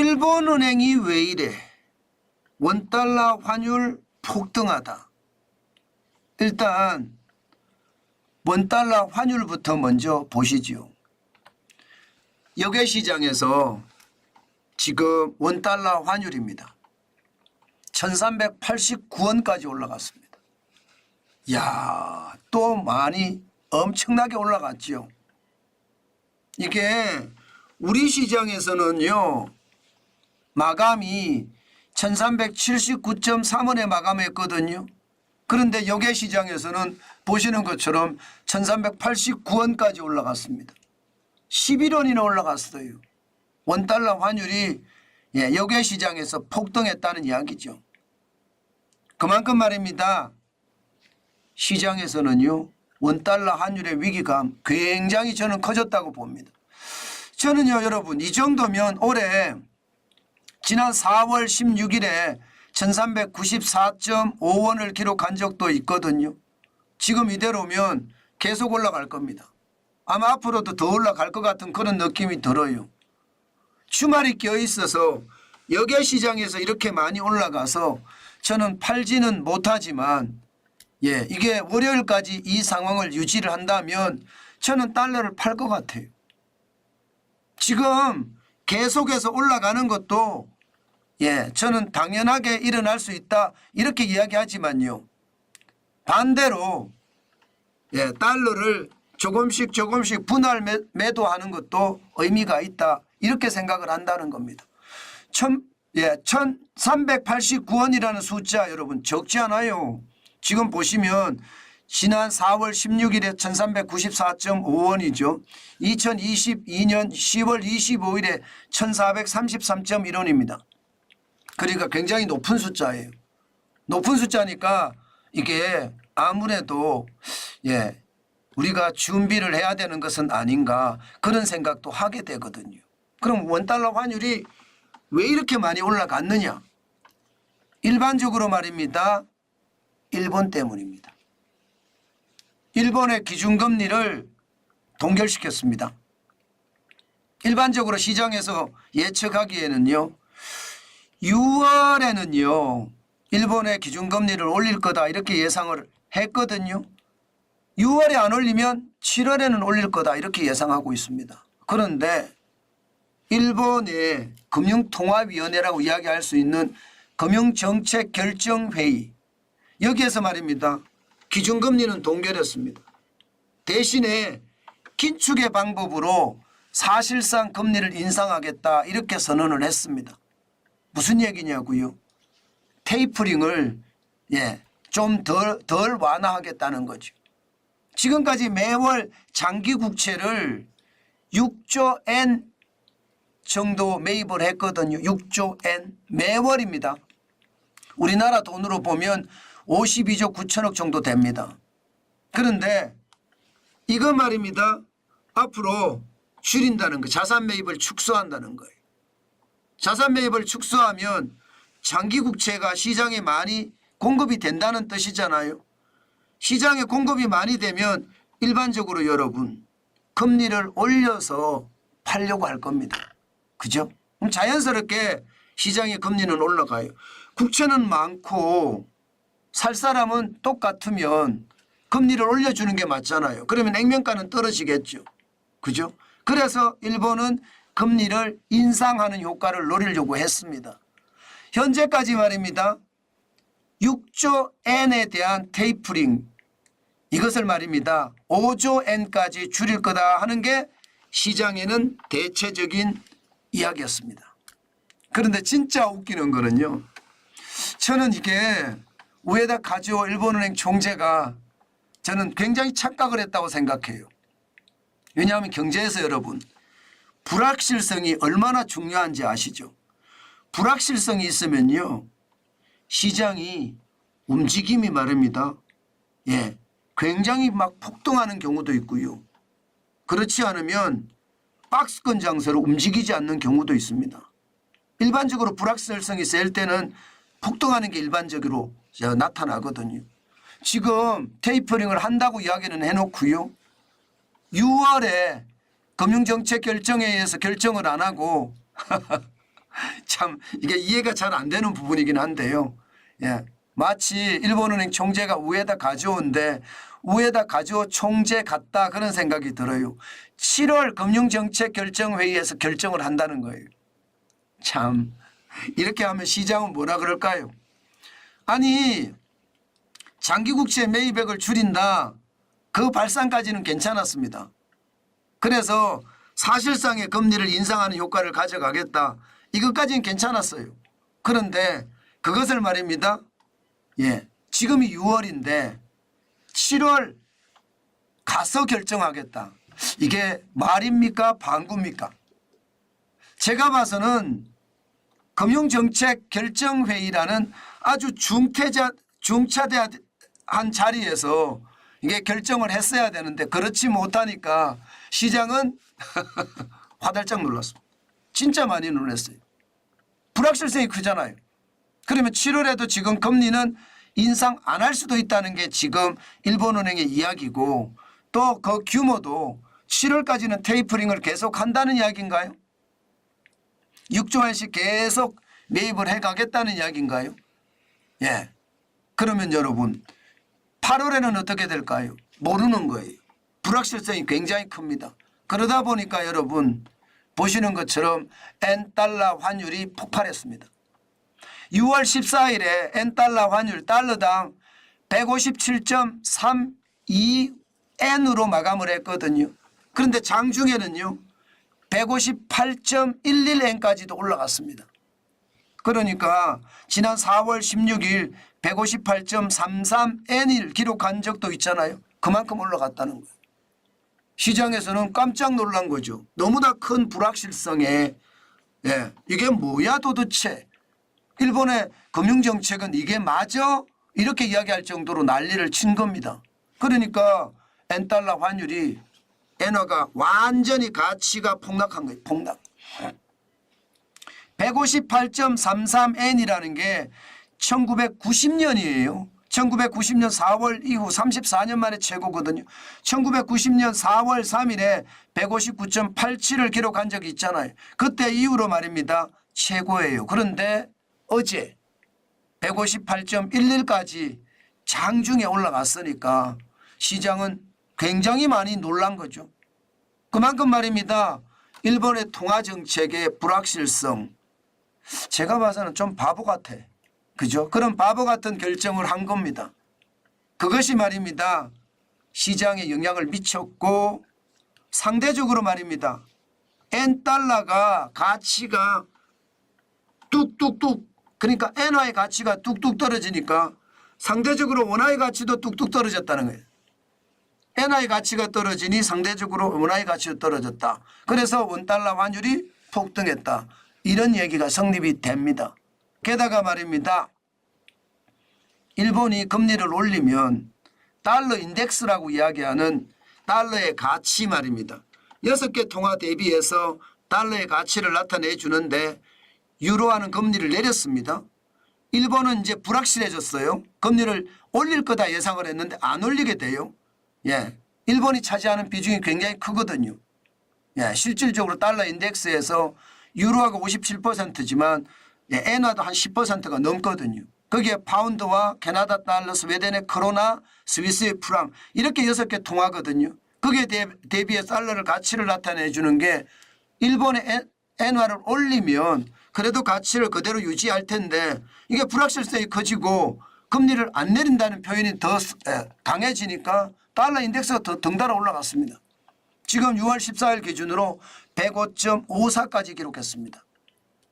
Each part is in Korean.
일본은행이 왜 이래? 원달러 환율 폭등하다. 일단 원달러 환율부터 먼저 보시죠. 역외시장에서 지금 원달러 환율입니다. 1389원까지 올라갔습니다. 이야, 또 많이 엄청나게 올라갔죠. 이게 우리 시장에서는요, 마감이 1379.3원에 마감했거든요. 그런데 역외시장에서는 보시는 것처럼 1389원까지 올라갔습니다. 11원이나 올라갔어요. 원달러 환율이 역외시장에서 폭등했다는 이야기죠. 그만큼 말입니다. 시장에서는요, 원달러 환율의 위기감 굉장히 저는 커졌다고 봅니다. 저는요, 여러분, 이 정도면 올해 지난 4월 16일에 1394.5원을 기록한 적도 있거든요. 지금 이대로면 계속 올라갈 겁니다. 아마 앞으로도 더 올라갈 것 같은 그런 느낌이 들어요. 주말이 껴있어서 역외시장에서 이렇게 많이 올라가서 저는 팔지는 못하지만 이게 월요일까지 이 상황을 유지를 한다면 저는 달러를 팔 것 같아요. 지금 계속해서 올라가는 것도 저는 당연하게 일어날 수 있다 이렇게 이야기하지만요. 반대로 달러를 조금씩 분할 매도하는 것도 의미가 있다 이렇게 생각을 한다는 겁니다. 1389원이라는 숫자 여러분 적지 않아요. 지금 보시면 지난 4월 16일에 1394.5원이죠. 2022년 10월 25일에 1433.1원입니다. 그러니까 굉장히 높은 숫자예요. 높은 숫자니까 이게 아무래도 우리가 준비를 해야 되는 것은 아닌가 그런 생각도 하게 되거든요. 그럼 원달러 환율이 왜 이렇게 많이 올라갔느냐? 일반적으로 말입니다. 일본 때문입니다. 일본의 기준금리를 동결시켰습니다. 일반적으로 시장에서 예측하기에는요. 6월에는요. 일본의 기준금리를 올릴 거다 이렇게 예상을 했거든요. 6월에 안 올리면 7월에는 올릴 거다 이렇게 예상하고 있습니다. 그런데 일본의 금융통화위원회라고 이야기할 수 있는 금융정책결정회의 여기에서 말입니다. 기준금리는 동결했습니다. 대신에 긴축의 방법으로 사실상 금리를 인상하겠다 이렇게 선언을 했습니다. 무슨 얘기냐고요? 테이퍼링을 좀 덜 완화하겠다는 거죠. 지금까지 매월 장기 국채를 6조 엔 정도 매입을 했거든요. 6조 엔 매월입니다. 우리나라 돈으로 보면 52조 9천억 정도 됩니다. 그런데 이거 말입니다. 앞으로 줄인다는 거, 자산 매입을 축소한다는 거예요. 자산 매입을 축소하면 장기 국채가 시장에 많이 공급이 된다는 뜻이잖아요. 시장에 공급이 많이 되면 일반적으로 여러분 금리를 올려서 팔려고 할 겁니다. 그죠? 그럼 자연스럽게 시장의 금리는 올라가요. 국채는 많고 살 사람은 똑같으면 금리를 올려주는 게 맞잖아요. 그러면 액면가는 떨어지겠죠. 그죠? 그래서 일본은 금리를 인상하는 효과를 노리려고 했습니다. 현재까지 말입니다. 6조 엔에 대한 테이퍼링 이것을 말입니다. 5조 엔까지 줄일 거다 하는 게 시장에는 대체적인 이야기였습니다. 그런데 진짜 웃기는 거는요. 저는 이게 우에다 카즈오 일본은행 총재가 저는 굉장히 착각을 했다고 생각해요. 왜냐하면 경제에서 여러분 불확실성이 얼마나 중요한지 아시죠? 불확실성이 있으면요. 시장이 움직임이 말입니다. 굉장히 막 폭등하는 경우도 있고요. 그렇지 않으면 박스권 장세로 움직이지 않는 경우도 있습니다. 일반적으로 불확실성이 셀 때는 폭등하는 게 일반적으로 나타나거든요. 지금 테이퍼링을 한다고 이야기는 해놓고요. 6월에 금융정책결정회의에서 결정을 안 하고 참 이게 이해가 잘 안 되는 부분이긴 한데요. 예. 마치 일본은행 총재가 우에다 가즈오인데 우에다 가즈오 총재 같다 그런 생각이 들어요. 7월 금융정책결정회의에서 결정을 한다는 거예요. 참 이렇게 하면 시장은 뭐라 그럴까요? 아니 장기국채 매입액을 줄인다. 그 발상까지는 괜찮았습니다. 그래서 사실상의 금리를 인상하는 효과를 가져가겠다. 이것까지는 괜찮았어요. 그런데 그것을 말입니다. 예, 지금이 6월인데 7월 가서 결정하겠다. 이게 말입니까? 방구입니까? 제가 봐서는 금융정책결정회의라는 아주 중차대한 자리에서 이게 결정을 했어야 되는데 그렇지 못하니까 시장은 화들짝 놀랐습니다. 진짜 많이 놀랐어요. 불확실성이 크잖아요. 그러면 7월에도 지금 금리는 인상 안 할 수도 있다는 게 지금 일본은행의 이야기고 또 그 규모도 7월까지는 테이퍼링을 계속 한다는 이야기인가요? 6조 원씩 계속 매입을 해가겠다는 이야기인가요? 예. 그러면 여러분 8월에는 어떻게 될까요? 모르는 거예요. 불확실성이 굉장히 큽니다. 그러다 보니까 여러분 보시는 것처럼 엔달러 환율이 폭발했습니다. 6월 14일에 엔달러 환율 달러당 157.32엔으로 마감을 했거든요. 그런데 장중에는요 158.11엔까지도 올라갔습니다. 그러니까 지난 4월 16일 158.33엔을 기록한 적도 있잖아요. 그만큼 올라갔다는 거예요. 시장에서는 깜짝 놀란 거죠. 너무나 큰 불확실성에 예, 이게 뭐야 도대체. 일본의 금융정책은 이게 맞아? 이렇게 이야기할 정도로 난리를 친 겁니다. 그러니까 엔달러 환율이 엔화가 완전히 가치가 폭락한 거예요. 폭락. 158.33엔이라는 게 1990년이에요. 1990년 4월 이후 34년 만에 최고거든요. 1990년 4월 3일에 159.87을 기록한 적이 있잖아요. 그때 이후로 말입니다. 최고예요. 그런데 어제 158.11까지 장중에 올라갔으니까 시장은 굉장히 많이 놀란 거죠. 그만큼 말입니다. 일본의 통화정책의 불확실성. 제가 봐서는 좀 바보 같아. 그죠? 그런 바보 같은 결정을 한 겁니다. 그것이 말입니다. 시장에 영향을 미쳤고 상대적으로 말입니다. 엔달러가 가치가 뚝뚝뚝 그러니까 엔화의 가치가 뚝뚝 떨어지니까 상대적으로 원화의 가치도 뚝뚝 떨어졌다는 거예요. 엔화의 가치가 떨어지니 상대적으로 원화의 가치도 떨어졌다. 그래서 원달러 환율이 폭등했다. 이런 얘기가 성립이 됩니다. 게다가 말입니다. 일본이 금리를 올리면 달러 인덱스라고 이야기하는 달러의 가치 말입니다. 6개 통화 대비해서 달러의 가치를 나타내 주는데 유로화는 금리를 내렸습니다. 일본은 이제 불확실해졌어요. 금리를 올릴 거다 예상을 했는데 안 올리게 돼요. 예, 일본이 차지하는 비중이 굉장히 크거든요. 예, 실질적으로 달러 인덱스에서 유로화가 57%지만 예, 엔화도 한 10%가 넘거든요. 거기에 파운드와 캐나다 달러, 스웨덴의 크로나, 스위스의 프랑 이렇게 6개 통하거든요. 거기에 대비해 달러를 가치를 나타내 주는 게 일본의 엔화를 올리면 그래도 가치를 그대로 유지할 텐데 이게 불확실성이 커지고 금리를 안 내린다는 표현이 더 강해지니까 달러 인덱스가 더 덩달아 올라갔습니다. 지금 6월 14일 기준으로 105.54까지 기록했습니다.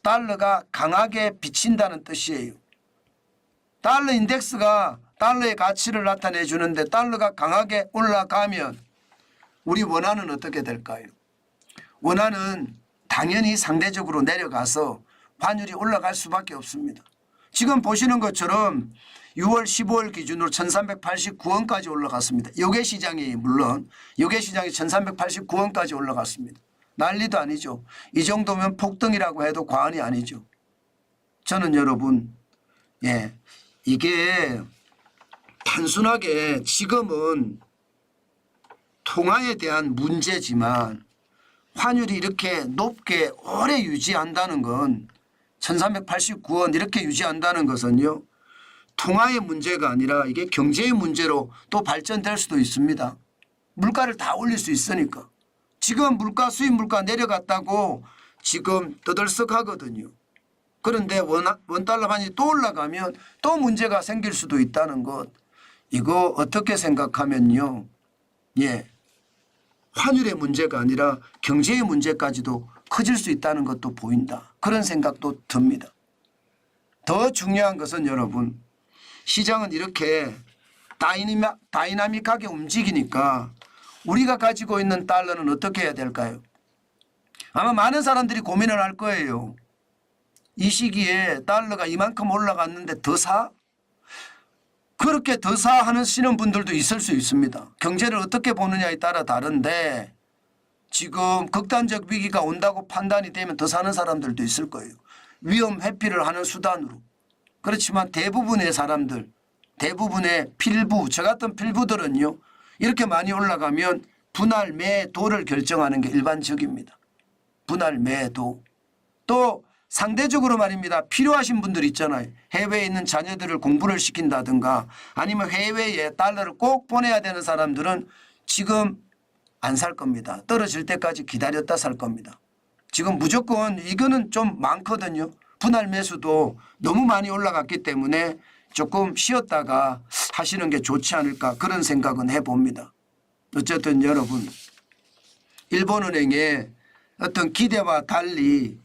달러가 강하게 비친다는 뜻이에요. 달러 인덱스가 달러의 가치를 나타내 주는데 달러가 강하게 올라가면 우리 원화는 어떻게 될까요? 원화는 당연히 상대적으로 내려가서 환율이 올라갈 수밖에 없습니다. 지금 보시는 것처럼 6월 15일 기준으로 1389원까지 올라갔습니다. 요괴시장이 물론 요괴시장이 1389원까지 올라갔습니다. 난리도 아니죠. 이 정도면 폭등이라고 해도 과언이 아니죠. 저는 여러분 예, 이게 단순하게 지금은 통화에 대한 문제지만 환율이 이렇게 높게 오래 유지한다는 건 1389원 이렇게 유지한다는 것은요. 통화의 문제가 아니라 이게 경제의 문제로 또 발전될 수도 있습니다. 물가를 다 올릴 수 있으니까. 지금 물가 수입 물가 내려갔다고 지금 떠들썩하거든요. 그런데 원달러 환율이 또 올라가면 또 문제가 생길 수도 있다는 것. 이거 어떻게 생각하면요. 예, 환율의 문제가 아니라 경제의 문제까지도 커질 수 있다는 것도 보인다. 그런 생각도 듭니다. 더 중요한 것은 여러분, 시장은 이렇게 다이나믹하게 움직이니까 우리가 가지고 있는 달러는 어떻게 해야 될까요? 아마 많은 사람들이 고민을 할 거예요. 이 시기에 달러가 이만큼 올라갔는데 더 사? 그렇게 더 사 하시는 분들도 있을 수 있습니다. 경제를 어떻게 보느냐에 따라 다른데 지금 극단적 위기가 온다고 판단이 되면 더 사는 사람들도 있을 거예요. 위험 회피를 하는 수단으로. 그렇지만 대부분의 사람들, 대부분의 필부, 저 같은 필부들은요. 이렇게 많이 올라가면 분할 매도를 결정하는 게 일반적입니다. 분할 매도. 또 상대적으로 말입니다. 필요하신 분들 있잖아요. 해외에 있는 자녀들을 공부를 시킨다든가 아니면 해외에 달러를 꼭 보내야 되는 사람들은 지금 안 살 겁니다. 떨어질 때까지 기다렸다 살 겁니다. 지금 무조건 이거는 좀 많거든요. 분할 매수도 너무 많이 올라갔기 때문에 조금 쉬었다가 하시는 게 좋지 않을까 그런 생각은 해봅니다. 어쨌든 여러분, 일본은행의 어떤 기대와 달리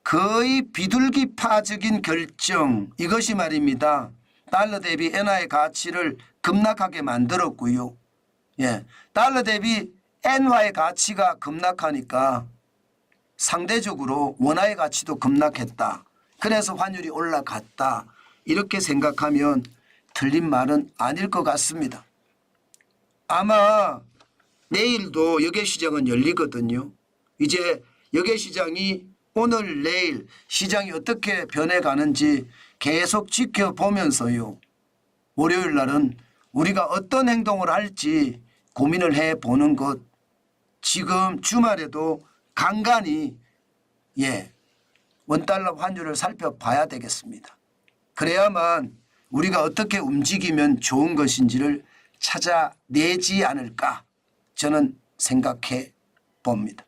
거의 비둘기파적인 결정, 이것이 말입니다. 달러 대비 엔화의 가치를 급락하게 만들었고요. 예, 달러 대비 엔화의 가치가 급락하니까 상대적으로 원화의 가치도 급락했다. 그래서 환율이 올라갔다. 이렇게 생각하면 틀린 말은 아닐 것 같습니다. 아마 내일도 역외시장은 열리거든요. 이제 역외시장이 오늘 내일 시장이 어떻게 변해가는지 계속 지켜보면서요. 월요일 날은 우리가 어떤 행동을 할지 고민을 해보는 것. 지금 주말에도 간간히 원달러 환율을 살펴봐야 되겠습니다. 그래야만 우리가 어떻게 움직이면 좋은 것인지를 찾아내지 않을까 저는 생각해 봅니다.